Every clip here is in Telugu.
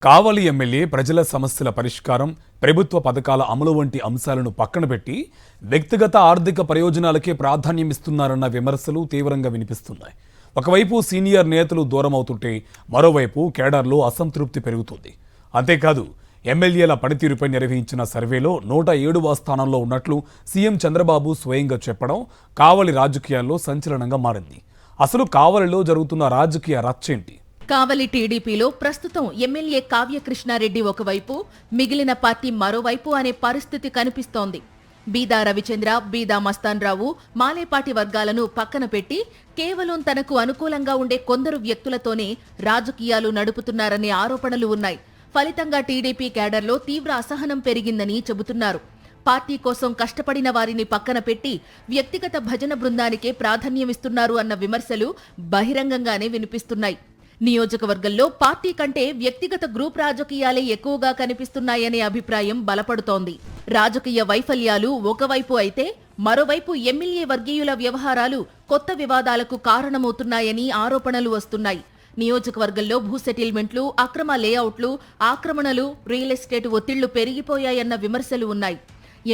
కావలి ఎమ్మెల్యే ప్రజల సమస్యల పరిష్కారం, ప్రభుత్వ పథకాల అమలు వంటి అంశాలను పక్కన పెట్టి వ్యక్తిగత ఆర్థిక ప్రయోజనాలకే ప్రాధాన్యమిస్తున్నారన్న విమర్శలు తీవ్రంగా వినిపిస్తున్నాయి. ఒకవైపు సీనియర్ నేతలు దూరమవుతుంటే మరోవైపు కేడర్లో అసంతృప్తి పెరుగుతుంది. అంతేకాదు ఎమ్మెల్యేల పనితీరుపై నిర్వహించిన సర్వేలో 107వ స్థానంలో ఉన్నట్లు సీఎం చంద్రబాబు స్వయంగా చెప్పడం కావలి రాజకీయాల్లో సంచలనంగా మారింది. అసలు కావలిలో జరుగుతున్న రాజకీయ రచ్చేంటి? కావలి టీడీపీలో ప్రస్తుతం ఎమ్మెల్యే కావ్యకృష్ణారెడ్డి ఒకవైపు, మిగిలిన పార్టీ మరోవైపు అనే పరిస్థితి కనిపిస్తోంది. బీదా రవిచంద్ర, బీదా మస్తాన్రావు, మాలేపాటి వర్గాలను పక్కన పెట్టి కేవలం తనకు అనుకూలంగా ఉండే కొందరు వ్యక్తులతోనే రాజకీయాలు నడుపుతున్నారనే ఆరోపణలు ఉన్నాయి. ఫలితంగా టీడీపీ కేడర్లో తీవ్ర అసహనం పెరిగిందని చెబుతున్నారు. పార్టీ కోసం కష్టపడిన వారిని పక్కన పెట్టి వ్యక్తిగత భజన బృందానికే ప్రాధాన్యమిస్తున్నారు అన్న విమర్శలు బహిరంగంగానే వినిపిస్తున్నాయి. నియోజకవర్గంలో పార్టీ కంటే వ్యక్తిగత గ్రూప్ రాజకీయాలే ఎక్కువగా కనిపిస్తున్నాయనే అభిప్రాయం బలపడుతోంది. రాజకీయ వైఫల్యాలు ఒకవైపు అయితే, మరోవైపు ఎమ్మెల్యే వర్గీయుల వ్యవహారాలు కొత్త వివాదాలకు కారణమవుతున్నాయని ఆరోపణలు వస్తున్నాయి. నియోజకవర్గంలో భూ సెటిల్మెంట్లు, అక్రమ లేఅవుట్లు, ఆక్రమణలు, రియల్ ఎస్టేట్ ఒత్తిళ్లు పెరిగిపోయాయన్న విమర్శలు ఉన్నాయి.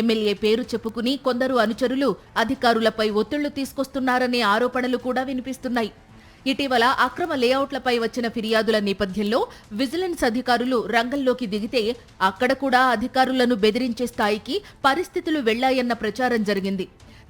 ఎమ్మెల్యే పేరు చెప్పుకుని కొందరు అనుచరులు అధికారులపై ఒత్తిళ్లు తీసుకొస్తున్నారనే ఆరోపణలు కూడా వినిపిస్తున్నాయి. ఇటీవల అక్రమ లేఅవుట్లపై వచ్చిన ఫిర్యాదుల నేపథ్యంలో విజిలెన్స్ అధికారులు రంగంలోకి దిగితే అక్కడ కూడా అధికారులను బెదిరించే స్థాయికి పరిస్థితులు వెళ్లాయన్న ప్రచారం జరిగింది.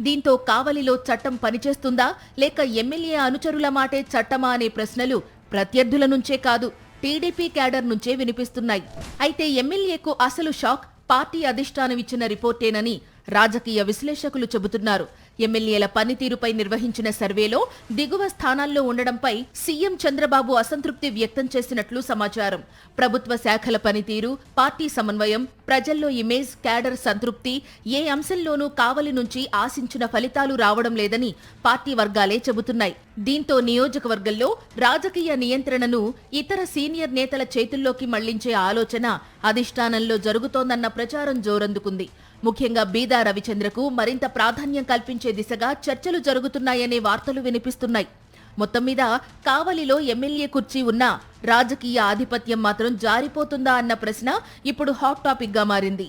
దీంతో కావలిలో చట్టం పనిచేస్తుందా, లేక ఎమ్మెల్యే అనుచరుల మాటే చట్టమా అనే ప్రశ్నలు ప్రత్యర్థుల నుంచే కాదు, టీడీపీ క్యాడర్ నుంచే వినిపిస్తున్నాయి. అయితే ఎమ్మెల్యేకు అసలు షాక్ పార్టీ అధిష్టానం ఇచ్చిన రిపోర్టేనని రాజకీయ విశ్లేషకులు చెబుతున్నారు. ఎమ్మెల్యేల పనితీరుపై నిర్వహించిన సర్వేలో దిగువ స్థానాల్లో ఉండడంపై సీఎం చంద్రబాబు అసంతృప్తి వ్యక్తం చేసినట్లు సమాచారం. ప్రభుత్వ శాఖల పనితీరు, పార్టీ సమన్వయం, ప్రజల్లో ఇమేజ్, క్యాడర్ సంతృప్తి ఏ అంశంలోనూ కావలి నుంచి ఆశించిన ఫలితాలు రావడం లేదని పార్టీ వర్గాలే చెబుతున్నాయి. దీంతో నియోజకవర్గంలో రాజకీయ నియంత్రణను ఇతర సీనియర్ నేతల చేతుల్లోకి మళ్లించే ఆలోచన అధిష్టానంలో జరుగుతోందన్న ప్రచారం జోరందుకుంది. ముఖ్యంగా బీదా రవిచంద్రకు మరింత ప్రాధాన్యం కల్పించే దిశగా చర్చలు జరుగుతున్నాయనే వార్తలు వినిపిస్తున్నాయి. మొత్తం మీద కావలిలో ఎమ్మెల్యే కుర్చీ ఉన్నా రాజకీయ ఆధిపత్యం మాత్రం జారిపోతుందా అన్న ప్రశ్న ఇప్పుడు హాట్ టాపిక్ గా మారింది.